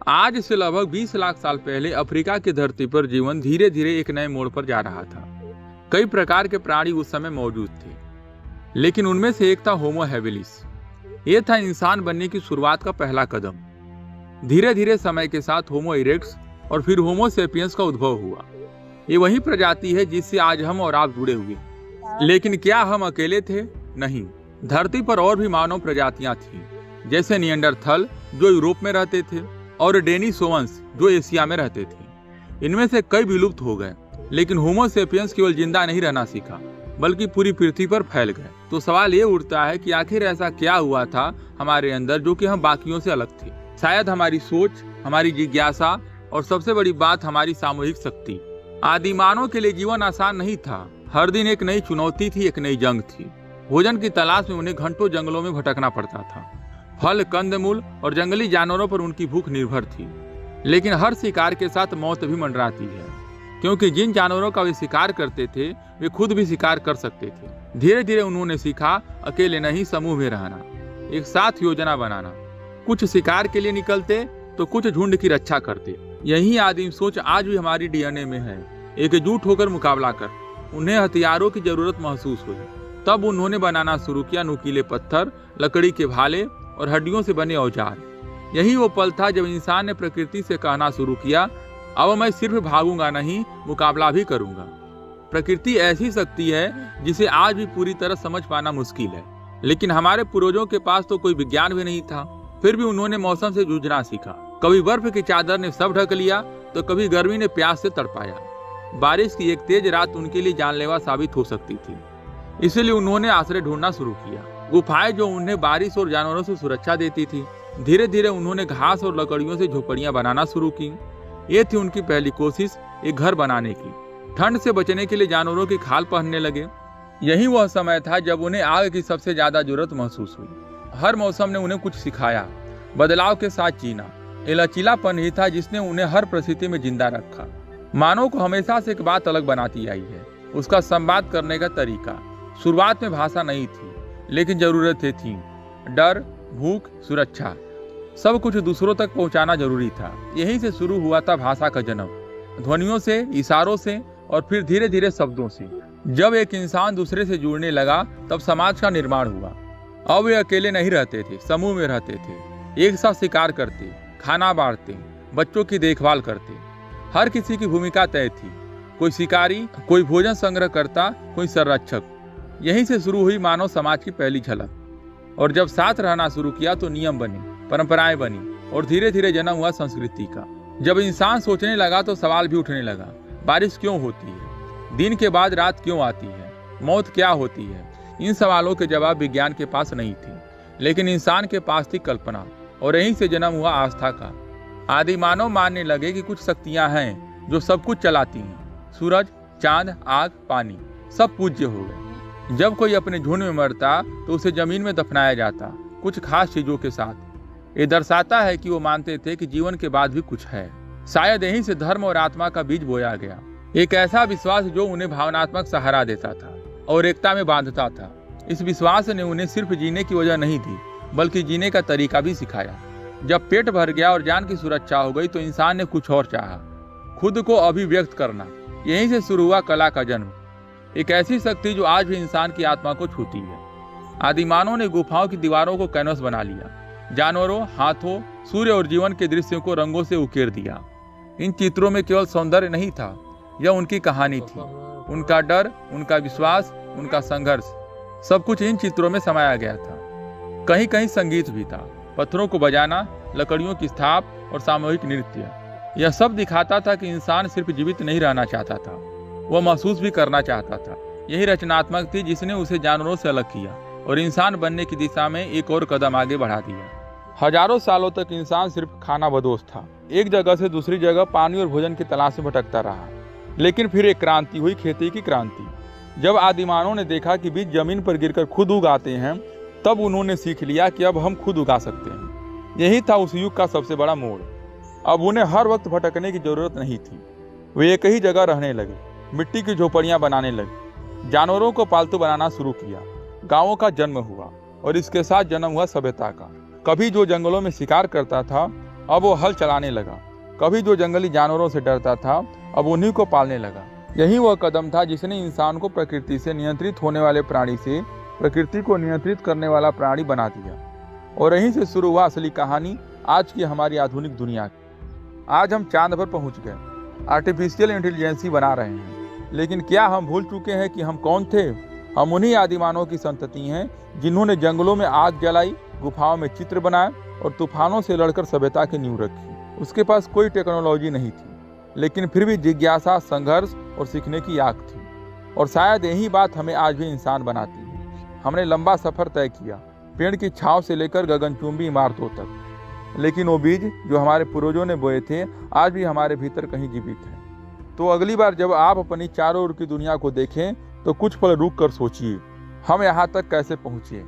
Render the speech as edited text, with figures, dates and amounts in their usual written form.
आज से लगभग 20 लाख साल पहले अफ्रीका की धरती पर जीवन धीरे धीरे एक नए मोड़ पर जा रहा था। कई प्रकार के प्राणी उस समय मौजूद थे, लेकिन उनमें से एक था होमो हैबिलिस। यह था इंसान बनने की शुरुआत का पहला कदम। धीरे धीरे समय के साथ होमो इरेक्ट्स और फिर होमो सेपियंस का उद्भव हुआ। ये वही प्रजाति है जिससे आज हम और आप जुड़े हुए। लेकिन क्या हम अकेले थे? नहीं, धरती पर और भी मानव प्रजातियां थीं, जैसे निएंडरथल जो यूरोप में रहते थे और डेनिसोवंस जो एशिया में रहते थे। इनमें से कई विलुप्त हो गए, लेकिन होमो सेपियंस केवल जिंदा नहीं रहना सीखा, बल्कि पूरी पृथ्वी पर फैल गए। तो सवाल ये उठता है कि आखिर ऐसा क्या हुआ था हमारे अंदर जो कि हम बाकियों से अलग थे? शायद हमारी सोच, हमारी जिज्ञासा और सबसे बड़ी बात हमारी सामूहिक शक्ति। आदिमानव के लिए जीवन आसान नहीं था। हर दिन एक नई चुनौती थी, एक नई जंग थी। भोजन की तलाश में उन्हें घंटों जंगलों में भटकना पड़ता था। फल, कंदमूल और जंगली जानवरों पर उनकी भूख निर्भर थी। लेकिन हर शिकार के साथ मौत भी मंडराती है, क्योंकि जिन जानवरों का वे शिकार करते थे वे खुद भी शिकार कर सकते थे। धीरे धीरे उन्होंने सीखा अकेले नहीं, समूह में रहना, एक साथ योजना बनाना। कुछ शिकार के लिए निकलते तो कुछ झुंड की रक्षा करते। यही आदिम सोच आज भी हमारी डीएनए में है। एकजुट होकर मुकाबला कर। उन्हें हथियारों की जरूरत महसूस हुई, तब उन्होंने बनाना शुरू किया नुकीले पत्थर, लकड़ी के भाले और हड्डियों से बने औजार। यही वो पल था जब इंसान ने प्रकृति से कहना शुरू किया, अब मैं सिर्फ भागूंगा नहीं, मुकाबला भी करूंगा। प्रकृति ऐसी शक्ति है जिसे आज भी पूरी तरह समझ पाना मुश्किल है, लेकिन हमारे पूर्वजों के पास तो कोई विज्ञान भी नहीं था। फिर भी उन्होंने मौसम से जूझना सीखा। कभी बर्फ की चादर ने सब ढक लिया, तो कभी गर्मी ने प्यास से तड़पाया। बारिश की एक तेज रात उनके लिए जानलेवा साबित हो सकती थी, इसलिए उन्होंने आश्रय ढूंढना शुरू किया। गुफाएं जो उन्हें बारिश और जानवरों से सुरक्षा देती थी। धीरे धीरे उन्होंने घास और लकड़ियों से झोपड़ियां बनाना शुरू की। ये थी उनकी पहली कोशिश, एक घर बनाने की। ठंड से बचने के लिए जानवरों की खाल पहनने लगे। यही वह समय था जब उन्हें आग की सबसे ज्यादा जरूरत महसूस हुई। हर मौसम ने उन्हें कुछ सिखाया, बदलाव के साथ जीना। ये लचीलापन ही था जिसने उन्हें हर परिस्थिति में जिंदा रखा। मानव को हमेशा से एक बात अलग बनाती आई है, उसका संवाद करने का तरीका। शुरुआत में भाषा नहीं थी, लेकिन जरूरतें थीं। डर, भूख, सुरक्षा, सब कुछ दूसरों तक पहुंचाना जरूरी था। यहीं से शुरू हुआ था भाषा का जन्म, ध्वनियों से, इशारों से और फिर धीरे धीरे शब्दों से। जब एक इंसान दूसरे से जुड़ने लगा, तब समाज का निर्माण हुआ। अब वे अकेले नहीं रहते थे, समूह में रहते थे। एक साथ शिकार करते, खाना बांटते, बच्चों की देखभाल करते। हर किसी की भूमिका तय थी, कोई शिकारी, कोई भोजन संग्रह करता, कोई संरक्षक। यहीं से शुरू हुई मानव समाज की पहली झलक। और जब साथ रहना शुरू किया तो नियम बने, परंपराएं बनी और धीरे धीरे जन्म हुआ संस्कृति का। जब इंसान सोचने लगा तो सवाल भी उठने लगा, बारिश क्यों होती है? दिन के बाद रात क्यों आती है? मौत क्या होती है? इन सवालों के जवाब विज्ञान के पास नहीं थे, लेकिन इंसान के पास थी कल्पना। और यहीं से जन्म हुआ आस्था का। आदि मानव मानने लगे कि कुछ शक्तियां हैं जो सब कुछ चलाती हैं। सूरज, चांद, आग, पानी, सब पूज्य हो गए। जब कोई अपने झुंड में मरता तो उसे जमीन में दफनाया जाता, कुछ खास चीजों के साथ। ये दर्शाता है कि वो मानते थे कि जीवन के बाद भी कुछ है। शायद यहीं से धर्म और आत्मा का बीज बोया गया, एक ऐसा विश्वास जो उन्हें भावनात्मक सहारा देता था और एकता में बांधता था। इस विश्वास ने उन्हें सिर्फ जीने की वजह नहीं दी, बल्कि जीने का तरीका भी सिखाया। जब पेट भर गया और जान की सुरक्षा हो गई तो इंसान ने कुछ और चाहा, खुद को अभिव्यक्त करना। यहीं से शुरू हुआ कला का जन्म, एक ऐसी शक्ति जो आज भी इंसान की आत्मा को छूती है। आदिमानव ने गुफाओं की दीवारों को कैनवस बना लिया, जानवरों, हाथों, सूर्य और जीवन के दृश्यों को रंगों से उकेर दिया। इन चित्रों में केवल सौंदर्य नहीं था, यह उनकी कहानी थी। उनका डर, उनका विश्वास, उनका संघर्ष, सब कुछ इन चित्रों में समाया गया था। कहीं कहीं संगीत भी था, पत्थरों को बजाना, लकड़ियों की स्थाप और सामूहिक नृत्य। यह सब दिखाता था कि इंसान सिर्फ जीवित नहीं रहना चाहता था, वह महसूस भी करना चाहता था। यही रचनात्मक थी जिसने उसे जानवरों से अलग किया और इंसान बनने की दिशा में एक और कदम आगे बढ़ा दिया। हजारों सालों तक इंसान सिर्फ खाना बदोश था, एक जगह से दूसरी जगह पानी और भोजन की तलाश में भटकता रहा। लेकिन फिर एक क्रांति हुई, खेती की क्रांति। जब आदिमानव ने देखा कि बीज जमीन पर गिरकर खुद उगाते हैं, तब उन्होंने सीख लिया कि अब हम खुद उगा सकते हैं। यही था उस युग का सबसे बड़ा मोड़। अब उन्हें हर वक्त भटकने की जरूरत नहीं थी। वे एक ही जगह रहने लगे, मिट्टी की झोपड़ियां बनाने लगे, जानवरों को पालतू बनाना शुरू किया। गांवों का जन्म हुआ और इसके साथ जन्म हुआ सभ्यता का। कभी जो जंगलों में शिकार करता था, अब वो हल चलाने लगा। कभी जो जंगली जानवरों से डरता था, अब उन्हीं को पालने लगा। यही वह कदम था जिसने इंसान को प्रकृति से नियंत्रित होने वाले प्राणी से प्रकृति को नियंत्रित करने वाला प्राणी बना दिया। और यहीं से शुरू हुआ असली कहानी आज की हमारी आधुनिक दुनिया की। आज हम चांद पर पहुंच गए, आर्टिफिशियल इंटेलिजेंसी बना रहे हैं, लेकिन क्या हम भूल चुके हैं कि हम कौन थे? हम उन्हीं आदिमानवों की संतति हैं जिन्होंने जंगलों में आग जलाई, गुफाओं में चित्र बनाए और तूफानों से लड़कर सभ्यता की नींव रखी। उसके पास कोई टेक्नोलॉजी नहीं थी, लेकिन फिर भी जिज्ञासा, संघर्ष और सीखने की आग थी। और शायद यही बात हमें आज भी इंसान बनाती है। हमने लंबा सफर तय किया, पेड़ की छांव से लेकर गगनचुंबी इमारतों तक, लेकिन वो बीज जो हमारे पूर्वजों ने बोए थे आज भी हमारे भीतर कहीं जीवित है। तो अगली बार जब आप अपनी चारों ओर की दुनिया को देखें तो कुछ पल रुक कर सोचिए, हम यहाँ तक कैसे पहुँचे।